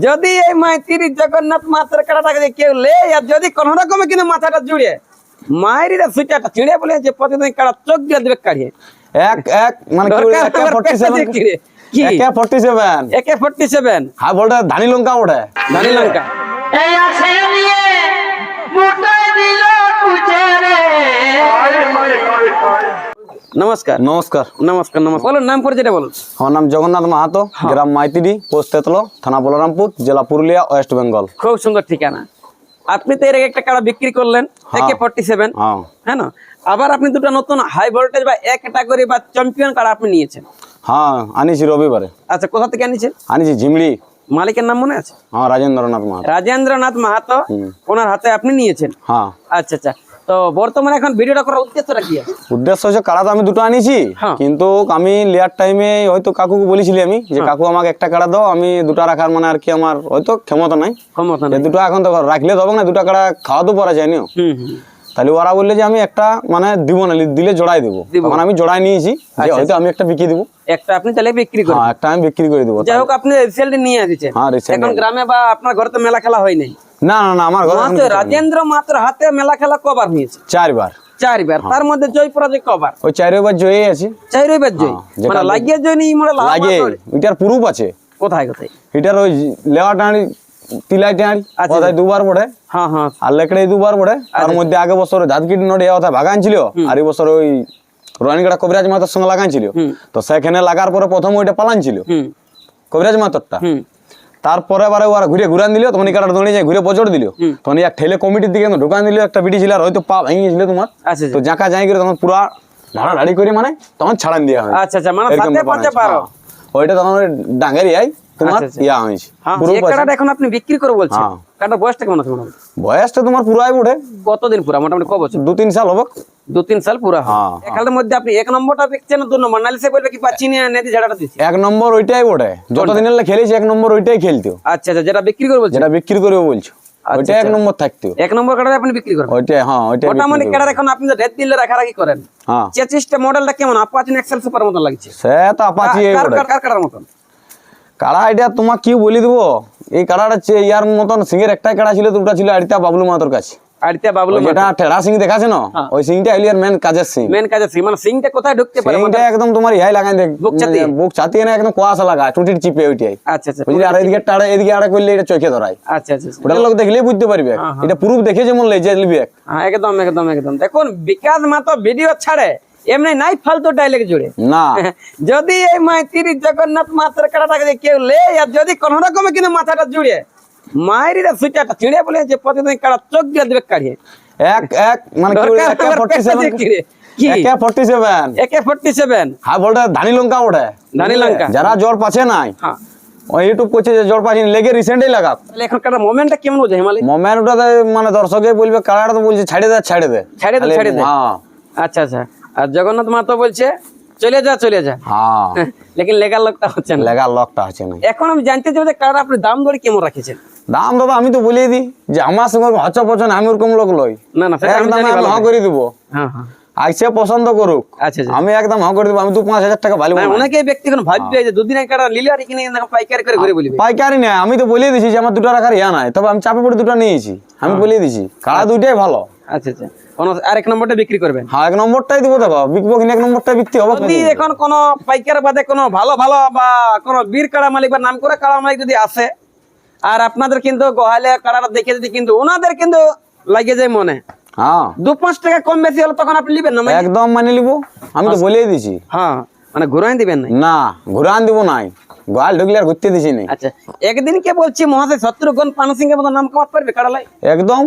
যদি এই মাইতির জগন্নাথ মাছের কাটাটাকে কেউ লে আর যদি কোন রকমে কিন্তু মাথাটা জুড়ে মায়ের সুইটাটা ছিঁড়ে বলে যে প্রতিদিন কাটা চোখ দিয়ে দেবে কাড়িয়ে এক এক মানে কি একে 47 একে 47 হ্যাঁ বলটা ধানি লঙ্কা ওঠে ধানি লঙ্কা এই আছে নিয়ে মুটাই দিল কুচেরে নমস্কার নমস্কার নমস্কার নমস্কার বলুন নাম পরিচয়টা বলুন। আমার নাম জগন্নাথ মাহাতো, গ্রাম মাইতিডি, পোস্ট তেতলো, থানা বলরামপুর, জেলা পুরুলিয়া, ওয়েস্ট বেঙ্গল। খুব সুন্দর ঠিকানা। আপনি তো এর আগে একটা কাড়া বিক্রি করলেন একে 47, হ্যাঁ না? আবার আপনি দুটো নতুন হাই ভোল্টেজ বা এক ক্যাটাগরি বা চ্যাম্পিয়ন কাড়া আপনি নিয়েছেন। হ্যাঁ আনিছি রবিবারে। আচ্ছা, কোথা থেকে আনিছেন? আনিছি ঝিমড়ি। মালিকের নাম মনে আছে? হ্যাঁ রাজেন্দ্রনাথ মাহাতো। রাজেন্দ্রনাথ মাহাতো, ওনার হাতে আপনি নিয়েছেন। হ্যাঁ আচ্ছা আচ্ছা, তো বর্তমানে এখন ভিডিওটা করার উদ্দেশ্যটা কি আছে? উদ্দেশ্য হচ্ছে কাড়া তো আমি দুটো আনিছি, কিন্তু আমি লেয়ার টাইমে হয়তো কাকুকে বলেছিলি আমি যে কাকু আমাকে একটা কাড়া দাও, আমি দুটা রাখার মানে আর কি আমার হয়তো ক্ষমতা নাই। দুটো এখন তো রাখলে তো হবে না, দুটা কাড়া খাওয়া তো পারা যায়নি। তাহলে ওরা বললে যে আমি একটা মানে দিব না, দিলে জোড়াই দেবো। তখন আমি জোড়াই নিয়েছি, হয়তো আমি একটা বিক্রি দেবো। একটা আপনি তাহলে বিক্রি করবেন? হ্যাঁ একটা আমি বিক্রি করে দেবো। যাই হোক, আপনি রিসেন্টলি নিয়ে আসছেন। হ্যাঁ রিসেন্ট। এখন গ্রামে বা আপনার ঘরে তো মেলা খেলা হয় নাই? না না না, আমার ঘরে রাজেন্দ্র মাত্র হাতে মেলা খেলা কবার হয়েছে? 4 বার। 4 বার। তার মধ্যে জয় পরাজয় কবার? ওই 4 বার জয়ী আছি। 4 বার জয় মানে লাগিয়ে জয় নি মানে লাগে। এটার প্রুফ আছে। কোথায় কোথায়? এটার ওই লেওয়া টাঁড়ি, তিলাই টাঁড়ি কোথায় দুবার পড়ে। হ্যাঁ হ্যাঁ। আর লেকড়ে দুবার পড়ে। তার মধ্যে আগে বছর ধাতকিট নড়ে কথা ভাগান ছিল, আর এই বছর ওই রোহানগড়া কবিরাজ মাতার সঙ্গে লাগান ছিল। তো সেখানে লাগার পরে প্রথম ওইটা পালান ছিল কবিরাজ মাতারটা। তারপরে বারে ওরা ঘুরে ঘুরান দিল, তখন এই কাটাটা দৌড়ে যায় ঘুরে বজড় দিল। তখন এক ঠেলে কমিটির দিকে ঢুকান দিল একটা বিটি ছিল, আর হয়তো পা ভেঙে গেছিল তোমার। তো জাঁকা যাই করে তখন পুরা ঢাড়াঢাড়ি করে মানে তখন ছাড়ান দেওয়া হয়। আচ্ছা আচ্ছা, মানে সাথে পাঁচে পারো ওইটা তখন ডাঙ্গারি আই তোমার ইয়া হয়েছে। এই কাটাটা এখন আপনি বিক্রি করে বলছেন, কাটার বয়সটা কেমন আছে? বয়সটা তোমার পুরাই উঠে। কতদিন পুরা? মোটামুটি ক বছর? 2-3 সাল হবে। 2-3 সাল পুরা। এখানের মধ্যে আপনি এক নম্বরটা দেখছেন না 2 নম্বর? নালে সে বলবে কি পাচ্ছি না নেদি ঝাড়াটা দিছি। এক নম্বর ওইটাই ওঠে, যতদিন খেলেছি এক নম্বর ওইটাই খেলতো। আচ্ছা আচ্ছা, যেটা বিক্রি করে বলছেন? যেটা বিক্রি করে বলছো ওইটা এক নম্বর থাকতো। এক নম্বর কাটা আপনি বিক্রি করেন? ওইটা হ্যাঁ ওইটা। মোটামুটি কাটা এখন আপনি যে রেড দিলে রাখারাখি করেন। হ্যাঁ, চেচিসটা মডেলটা কেমন? আপাচি এক্সেল সুপার মত লাগছে। সে তো আপাচি কার কাটার মতন কাড়া। এটা তোমাক কি বলি দেবো, এই কাড়াটা ইয়ার মতন সিংহের একটাই কাড়া ছিল, দুটা ছিল আড়িতা বাবলু মাহাতোর কাছে। আড়িতা বাবলু যেটা টেড়া সিং দেখাছে না, ওই সিংটা এলিয়ার মেন কাজের সিং। মেন কাজের সিং মানে সিংটা কোথায় ঢুকতে পারে? সিংটা একদম তোমার ইহাই লাগাই দেখ, বুক ছাতিয়ে না একদম কোয়াশা লাগা টুটির চিপে ওইটাই। আচ্ছা আচ্ছা, বুঝলি? আর এদিকে টাড়া এদিকে আড়া করলে এটা চোখে ধরায়। আচ্ছা আচ্ছা, ওটা লোক দেখলেই বুঝতে পারবে। এটা প্রুফ দেখে যেমন লেজে লিবে। হ্যাঁ একদম একদম একদম। দেখুন বিকাশ মাতো ভিডিও ছাড়ে এমনি নাই ফালতু ডায়লগ জুড়ে না। যদি এই মাইতির জগন্নাথ মাছের কাটাটাকে কেউ লে আর যদি কোন রকমে কিন্তু মাথাটা জুড়ে মায়ের সুইটাটা ছিঁড়ে বলে যে প্রতিদিন কাটা চোখ দিয়ে দেবে কাড়িয়ে এক এক মানে একে 47 হ্যাঁ বলটা ধানি লঙ্কা ওঠে। ধানি লঙ্কা যারা জল পাচ্ছে নাই ওই ইউটিউব করছে যে জল পাচ্ছি লেগে রিসেন্টলি লাগা। এখন কাটা মোমেন্টটা কেমন হচ্ছে হিমালয়? মোমেন্টটা মানে দর্শকে বলবে কাড়াটা তো বলছে ছাড়ে দে ছাড়ে দে ছাড়ে দে ছাড়ে দে। হ্যাঁ আচ্ছা আচ্ছা। আর জগন্নাথ মাহাতো বলছে চলে যা চলে যা। হ্যাঁ লেকিন লেগার লকটা হচ্ছে না। লেগার লকটা হচ্ছে না। এখন আমি জানতে চাই যে কাড়া আপনি দাম দরে কেমন রাখেছেন? দাম দাদা আমি তো বলিয়ে দিই যে আমার সঙ্গে হচ্ছ পছন্দ আমি ওরকম লোক লই না না, একদম আমি হ করে দিব। হ্যাঁ হ্যাঁ, আইসে পছন্দ করুক। আচ্ছা আমি একদম হ করে দিব। আমি 2-5 হাজার টাকা ভালো। অনেকে ব্যক্তি কোন ভাববে যে দুদিন কাটা লিলে আর কিনে পাইকারি করে ঘুরে বলবে। পাইকারি না, আমি তো বলিয়ে দিছি যে আমার দুটো রাখার ইয়া নাই, তবে আমি চাপে পড়ে দুটো নিয়েছি। আমি বলিয়ে দিছি কাড়া দুইটাই ভালো। আচ্ছা আচ্ছা, আর এক নম্বরটা বিক্রি করবেন? হ্যাঁ এক নম্বরটাই দিব। দেখো বিকবো কিনা এক নম্বরটাই বিক্রি হবে। যদি এখন কোন পাইকার বাদে কোন ভালো ভালো বা কোন বীর কাড়া মালিক বা নাম করে কাড়া মালিক যদি আসে আর আপনাদের কিন্তু গোহালে কাড়াটা দেখে যদি কিন্তু ওনাদের কিন্তু লাগে যায় মনে, হ্যাঁ 2-5 টাকা কম বেশি হলে তখন আপনি নেবেন না? একদম মানে নিব, আমি তো বলেই দিছি। হ্যাঁ মানে ঘুরান দিবেন না? না ঘুরান দিব নাই, গোয়াল ঢুকলে আর ঘুরতে দিছি না। আচ্ছা একদিন কে বলছি মহাশয় শত্রুঘ্ন পানসিং এর মতো নাম কামাতে পারবে কাড়ালাই? একদম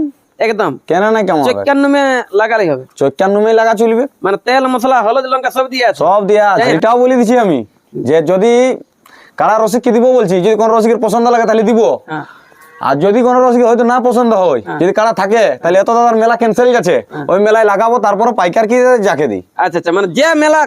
একদম। কেন না কেমন 54 মে লাগালেই হবে? 54 মে লাগা চলবে। মানে তেল মশলা হলুদ লঙ্কা সব দিয়ে আছে? সব দিয়ে আছে। এটাও বলে দিছি আমি যে যদি কাড়া রসিক কি দিব বলছি, যদি কোন রসিকের পছন্দ লাগে তাহলে দিব। আর যদি কোন রসিক হয়তো না পছন্দ হয়, যদি কাড়া থাকে তাহলে এত দাদার মেলা ক্যান্সেল গেছে, ওই মেলায় লাগাবো তারপর পাইকার কি যাকে দিই। আচ্ছা আচ্ছা, মানে যে মেলা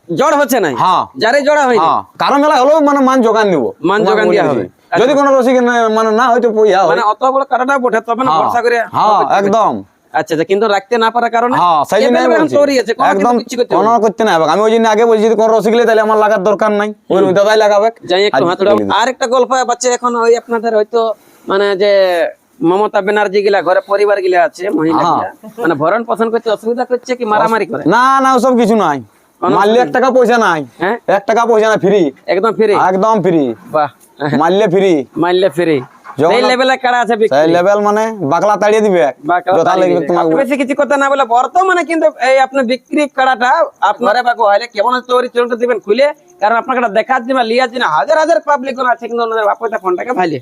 জড় হচ্ছে না, হ্যাঁ যারে জড়া হয়নি কারো মেলা হলো মানে মান যোগান দিব, মান যোগান দেওয়া হবে। যদি কোন রসিক মানে না হয়তো মানে অত বড় কাটাটা বটে তবে না ভরসা করে। হ্যাঁ একদম আচ্ছা আচ্ছা, কিন্তু রাখতে না পারার কারণে হ্যাঁ সেই জন্য আমি বলছি। আছে, কোনো একদম কিছু করতে হবে কোনো না। করতে না হবে। আমি ওই জন্য আগে বলছি যদি কোনো রসিকলে তাহলে আমার লাগার দরকার নাই, ওই দাদাই লাগাবে। যাই একটু আজ হাতুড়া। বলে দিই। আর একটা গল্প আছে এখন ওই আপনাদের হয়তো মানে যে মমতা ব্যানার্জি গিলা ঘরে পরিবার গিলা আছে মহিলা গিলা, মানে ভরণ পোষণ করতে অসুবিধা করছে কি মারামারি করে? না না ওসব কিছু নাই, মারলে 1 টাকা পয়সা নাই, হ্যাঁ 1 টাকা পয়সা নাই, ফ্রি, একদম ফ্রি, একদম ফ্রি, বাহ মারলে ফ্রি, মাইলে ফ্রি। যখন- এই লেভেলে কাড়া আছে বিক্রি। সেই লেভেল মানে বাকলা তাড়িয়ে দিবে, বাকলা যথা তাড়িয়ে লাগবে দিবে। তোমাকে। বেশি কিছু কথা না বলে বর্তমানে কিন্তু এই আপনার বিক্রি কাড়াটা আপনারা বাকু হইলে কেমন তৈরি চলতে দিবেন খুলে, কারণ আপনার কাটা দেখার জন্য লিয়ার জন্য হাজার হাজার পাবলিক আছে, কিন্তু ওনাদের বাপটা ফোনটাকে ভাইলে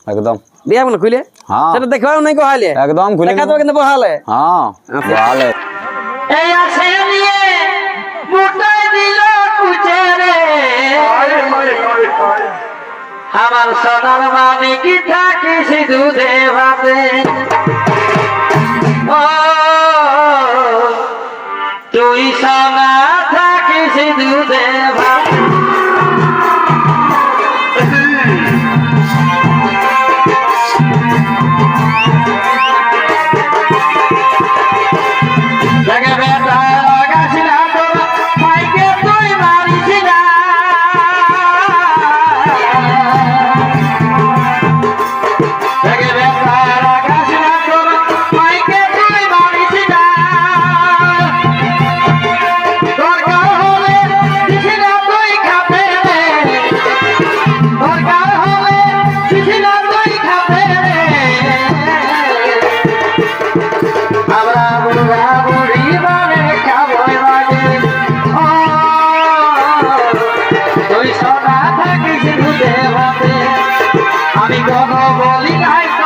একদম দিয়া বলে খুলে হ্যাঁ সেটা দেখাও নাই কো হাইলে একদম খুলে দেখা তো কিন্তু বহালে হ্যাঁ ভালো। এই আছে নিয়ে মুটাই দিল কুচে রে আমার সোনার মামি কি থাকিস দুধে ভাতে ও